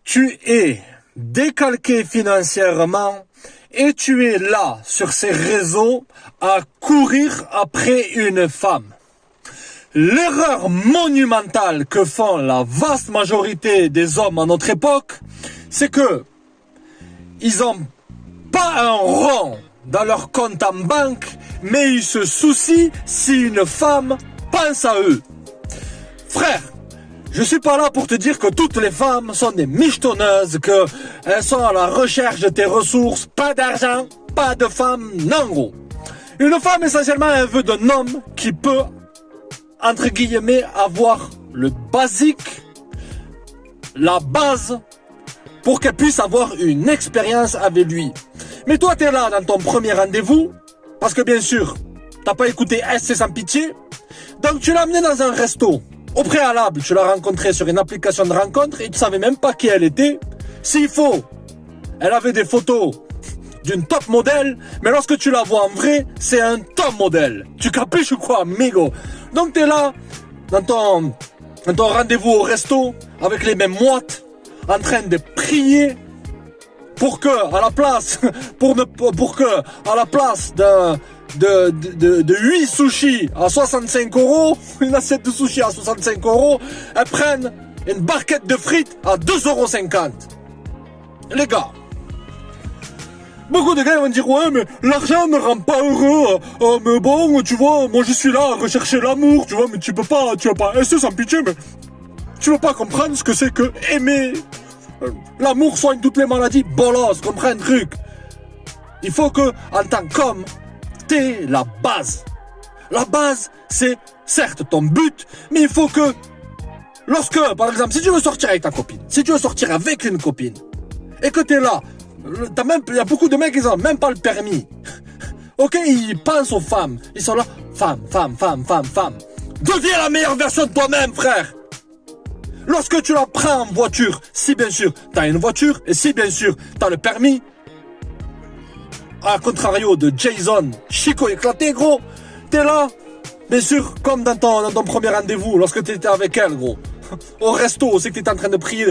Tu es décalqué financièrement et tu es là sur ces réseaux à courir après une femme. L'erreur monumentale que font la vaste majorité des hommes à notre époque, c'est que ils ont pas un rond dans leur compte en banque, mais ils se soucient si une femme pense à eux. Frère, je suis pas là pour te dire que toutes les femmes sont des michetonneuses, qu'elles sont à la recherche de tes ressources, pas d'argent, pas de femme, non gros. Une femme essentiellement elle veut d'un homme qui peut, entre guillemets, avoir le basique, la base, pour qu'elle puisse avoir une expérience avec lui. Mais toi t'es là dans ton premier rendez-vous, parce que bien sûr, t'as pas écouté SC sans pitié, donc tu l'as amené dans un resto. Au préalable, tu l'as rencontrée sur une application de rencontre et tu savais même pas qui elle était. S'il faut, elle avait des photos d'une top modèle, mais lorsque tu la vois en vrai, c'est un top modèle. Tu capiches ou quoi, amigo? Donc t'es là, dans ton rendez-vous au resto, avec les mêmes moites, en train de prier pour que, à la place, à la place de 8 sushis à 65 €, une assiette de sushis à 65 €, elles prennent une barquette de frites à 2,50 €. Les gars, beaucoup de gars vont dire ouais mais l'argent ne rend pas heureux, mais bon tu vois, moi je suis là à rechercher l'amour, tu vois, mais tu vas pas, c'est sans pitié, mais tu veux pas comprendre ce que c'est que aimer. L'amour soigne toutes les maladies, bolos, comprends un truc. Il faut que, en tant qu'homme, t'es la base. La base, c'est certes ton but, mais il faut que, lorsque, par exemple, si tu veux sortir avec ta copine, si tu veux sortir avec une copine, et que t'es là, il y a beaucoup de mecs qui ont même pas le permis. Ok, ils pensent aux femmes, ils sont là, femme. Deviens la meilleure version de toi-même, frère. Lorsque tu la prends en voiture, si bien sûr t'as une voiture, et si bien sûr t'as le permis, à contrario de Jason, Chico éclaté, gros, t'es là, bien sûr, comme dans ton premier rendez-vous, lorsque t'étais avec elle, gros. Au resto, c'est que t'étais en train de prier,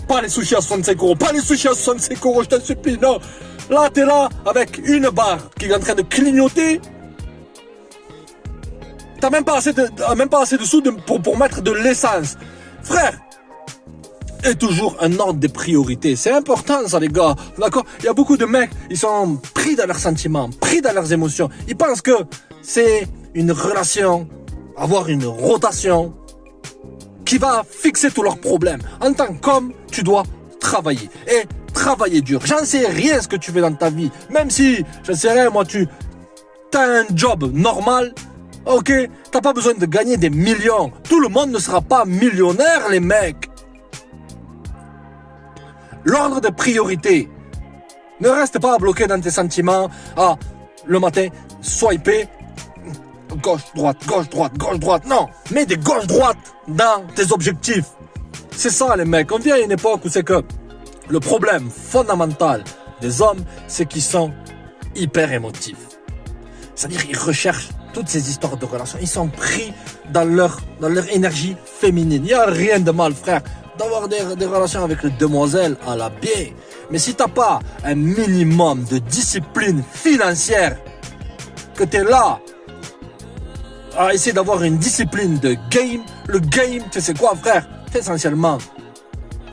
pas les sushis à 65 €, pas les sushis à 65 €, je t'en supplie, non. Là, t'es là, avec une barre qui est en train de clignoter. T'as même pas assez de sous pour mettre de l'essence. Frère, et toujours un ordre de priorité. C'est important ça les gars, d'accord? Il y a beaucoup de mecs, ils sont pris dans leurs sentiments, pris dans leurs émotions. Ils pensent que c'est une relation, avoir une rotation qui va fixer tous leurs problèmes. En tant qu'homme, tu dois travailler. Et travailler dur. J'en sais rien ce que tu fais dans ta vie. Même si, j'en sais rien, moi t'as un job normal. Ok, t'as pas besoin de gagner des millions. Tout le monde ne sera pas millionnaire, les mecs. L'ordre de priorité. Ne reste pas bloqué dans tes sentiments. Ah, le matin, swiper. Gauche, droite. Non, mets des gauche-droite dans tes objectifs. C'est ça, les mecs. On vient à une époque où c'est que le problème fondamental des hommes, c'est qu'ils sont hyper émotifs. C'est-à-dire qu'ils recherchent toutes ces histoires de relations, ils sont pris dans leur énergie féminine. Il n'y a rien de mal, frère, d'avoir des relations avec les demoiselles à la bien. Mais si t'as pas un minimum de discipline financière, que t'es là à essayer d'avoir une discipline de game, le game, tu sais quoi, frère, c'est essentiellement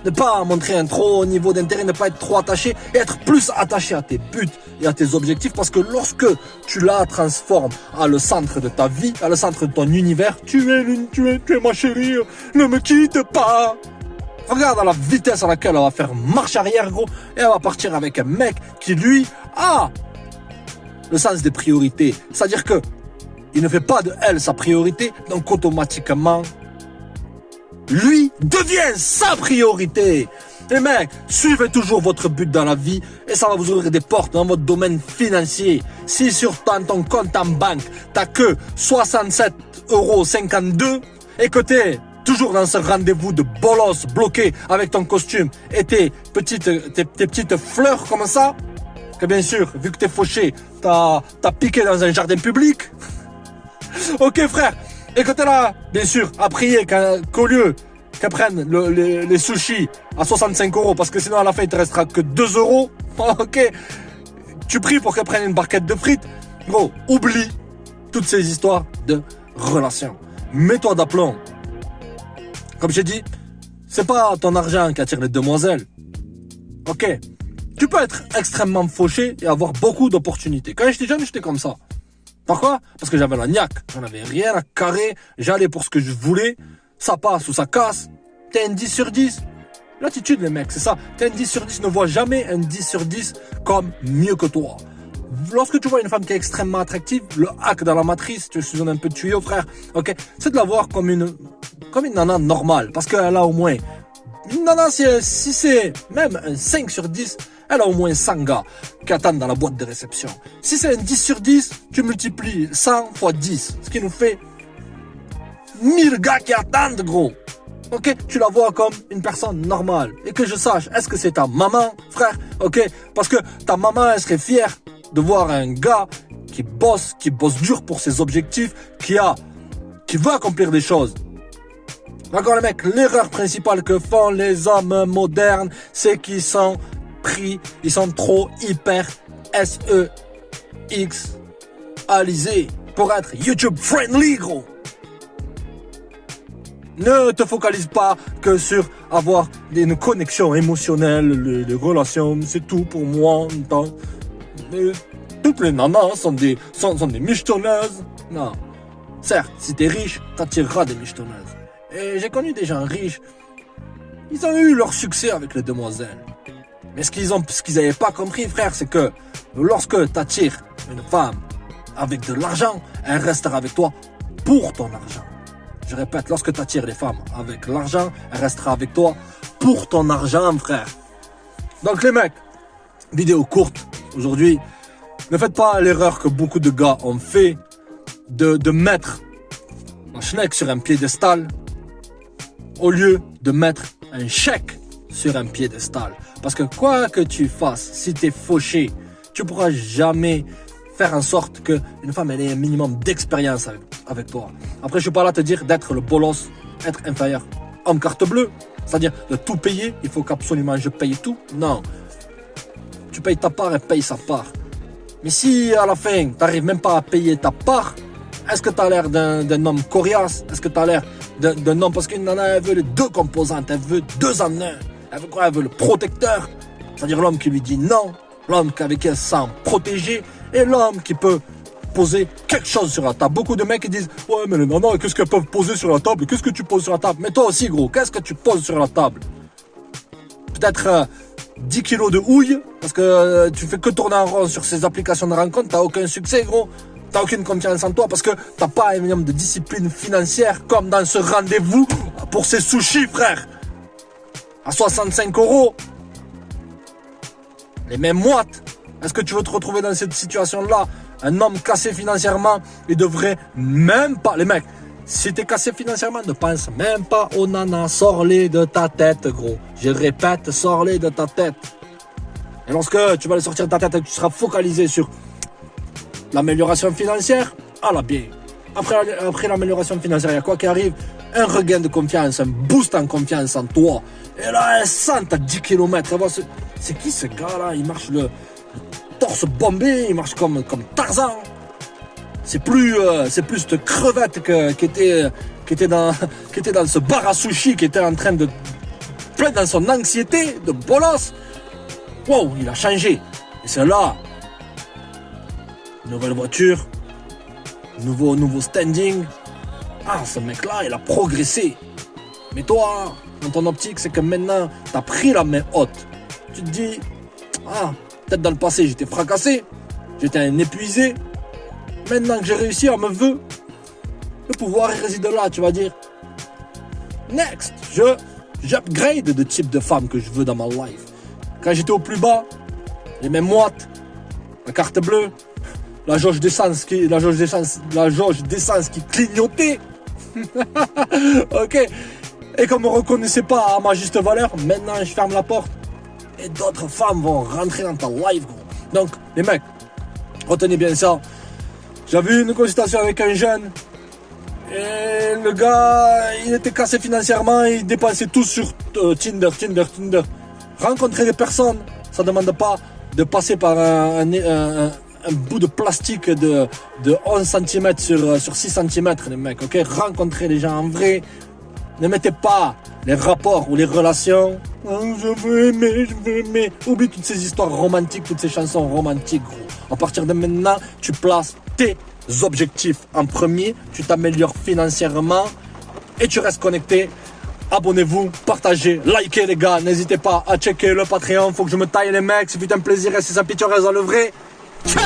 ne pas montrer un trop haut niveau d'intérêt, ne pas être trop attaché et être plus attaché à tes buts et à tes objectifs, parce que lorsque tu la transformes à le centre de ta vie, à le centre de ton univers, tu es ma chérie, ne me quitte pas. Regarde à la vitesse à laquelle elle va faire marche arrière, gros, et elle va partir avec un mec qui, lui, a le sens des priorités. C'est-à-dire que il ne fait pas de elle sa priorité, donc automatiquement, lui devient sa priorité. Les mecs, suivez toujours votre but dans la vie et ça va vous ouvrir des portes dans votre domaine financier. Si sur ton compte en banque, t'as que 67,52 € et que t'es toujours dans ce rendez-vous de bolos bloqué avec ton costume et tes petites fleurs comme ça, que bien sûr, vu que t'es fauché, t'as piqué dans un jardin public. Ok frère, et que t'es là, bien sûr, à prier qu'au lieu qu'elles prennent les sushis à 65 euros parce que sinon à la fin il te restera que 2 euros. Ok, tu pries pour qu'elles prennent une barquette de frites. Gros, oublie toutes ces histoires de relations. Mets-toi d'aplomb. Comme j'ai dit, c'est pas ton argent qui attire les demoiselles. Ok, tu peux être extrêmement fauché et avoir beaucoup d'opportunités. Quand j'étais jeune, j'étais comme ça. Pourquoi? Parce que j'avais la niaque. J'en avais rien à carrer. J'allais pour ce que je voulais. Ça passe ou ça casse. T'es un 10 sur 10. L'attitude, les mecs, c'est ça. T'es un 10 sur 10. Ne vois jamais un 10 sur 10 comme mieux que toi. Lorsque tu vois une femme qui est extrêmement attractive, le hack dans la matrice, tu suis un peu de tuyau, frère. Ok, c'est de la voir comme une nana normale. Parce qu'elle a au moins... Une nana, si c'est même un 5 sur 10, elle a au moins 100 gars qui attendent dans la boîte de réception. Si c'est un 10 sur 10, tu multiplies 100 fois 10, ce qui nous fait 1000 gars qui attendent, gros. Ok, tu la vois comme une personne normale. Et que je sache, est-ce que c'est ta maman, frère? Ok, parce que ta maman, elle serait fière de voir un gars qui bosse dur pour ses objectifs, qui veut accomplir des choses. D'accord les mecs, l'erreur principale que font les hommes modernes, c'est qu'ils sont ils sont trop hyper SEX-alisés pour être YouTube friendly, gros. Ne te focalise pas que sur avoir une connexion émotionnelle, les relations, c'est tout pour moi. Toutes les nanas sont des michetonneuses. Non. Certes, si t'es riche, t'attireras des michetonneuses. Et j'ai connu des gens riches, ils ont eu leur succès avec les demoiselles. Mais ce qu'ils n'avaient pas compris, frère, c'est que lorsque tu attires une femme avec de l'argent, elle restera avec toi pour ton argent. Je répète, lorsque tu attires les femmes avec l'argent, elle restera avec toi pour ton argent, frère. Donc les mecs, vidéo courte aujourd'hui, ne faites pas l'erreur que beaucoup de gars ont fait de mettre un schneck sur un piédestal au lieu de mettre un chèque sur un piédestal. Parce que quoi que tu fasses, si tu es fauché, tu pourras jamais faire en sorte qu'une femme ait un minimum d'expérience avec toi. Après, je suis pas là à te dire d'être le bolos, être inférieur. Homme carte bleue, c'est-à-dire de tout payer, il faut qu'absolument je paye tout. Non. Tu payes ta part et paye sa part. Mais si à la fin, tu n'arrives même pas à payer ta part, est-ce que tu as l'air d'un homme coriace? Est-ce que tu as l'air d'un homme? Parce qu'une nana, elle veut les deux composantes, elle veut deux en un. Elle veut quoi? Elle veut le protecteur, c'est-à-dire l'homme qui lui dit non, l'homme avec qui elle se sent protégée, et l'homme qui peut poser quelque chose sur la table. Beaucoup de mecs qui disent « Ouais, mais les nanas, qu'est-ce qu'elles peuvent poser sur la table? Qu'est-ce que tu poses sur la table ?» Mais toi aussi, gros, qu'est-ce que tu poses sur la table? Peut-être 10 kilos de houille, parce que tu fais que tourner en rond sur ces applications de rencontre, t'as aucun succès, gros. T'as aucune confiance en toi parce que t'as pas un minimum de discipline financière comme dans ce rendez-vous pour ces sushis, frère. À 65 €. Les mêmes moites. Est-ce que tu veux te retrouver dans cette situation-là? Un homme cassé financièrement, il devrait même pas... Les mecs, si t'es cassé financièrement, ne pense même pas aux nanas. Sors-les de ta tête, gros. Je répète, sors-les de ta tête. Et lorsque tu vas les sortir de ta tête et que tu seras focalisé sur l'amélioration financière, à la bien. Après l'amélioration financière, il y a quoi qui arrive? Un regain de confiance, un boost en confiance en toi. Et là, elle sent à 10 km. C'est qui ce gars-là? Il marche le torse bombé, il marche comme Tarzan. C'est plus cette crevette qui était dans ce bar à sushi, qui était en train de plein dans son anxiété de bolos. Wow, il a changé. Et c'est là. Nouvelle voiture, nouveau standing. Ah, ce mec-là, il a progressé. Mais toi, dans ton optique, c'est que maintenant, t'as pris la main haute. Tu te dis, ah, peut-être dans le passé, j'étais fracassé, j'étais un épuisé. Maintenant que j'ai réussi à me veut, le pouvoir réside là, tu vas dire. Next, j'upgrade de type de femme que je veux dans ma life. Quand j'étais au plus bas, les mêmes moites, la carte bleue, la jauge d'essence qui clignotait. Ok. Et comme on ne me reconnaissait pas à ma juste valeur, maintenant je ferme la porte et d'autres femmes vont rentrer dans ta life, gros. Donc, les mecs, retenez bien ça. J'avais eu une consultation avec un jeune Et le gars, il était cassé financièrement, il dépensait tout sur Tinder. Rencontrer des personnes, ça ne demande pas de passer par un bout de plastique de 11 cm sur 6 cm, les mecs, ok? Rencontrer les gens en vrai. Ne mettez pas les rapports ou les relations. Oh, je veux aimer. Oublie toutes ces histoires romantiques, toutes ces chansons romantiques, gros. À partir de maintenant, tu places tes objectifs en premier, tu t'améliores financièrement et tu restes connecté. Abonnez-vous, partagez, likez les gars. N'hésitez pas à checker le Patreon. Faut que je me taille les mecs. C'est putain de plaisir et c'est un picture dans le vrai. Tchè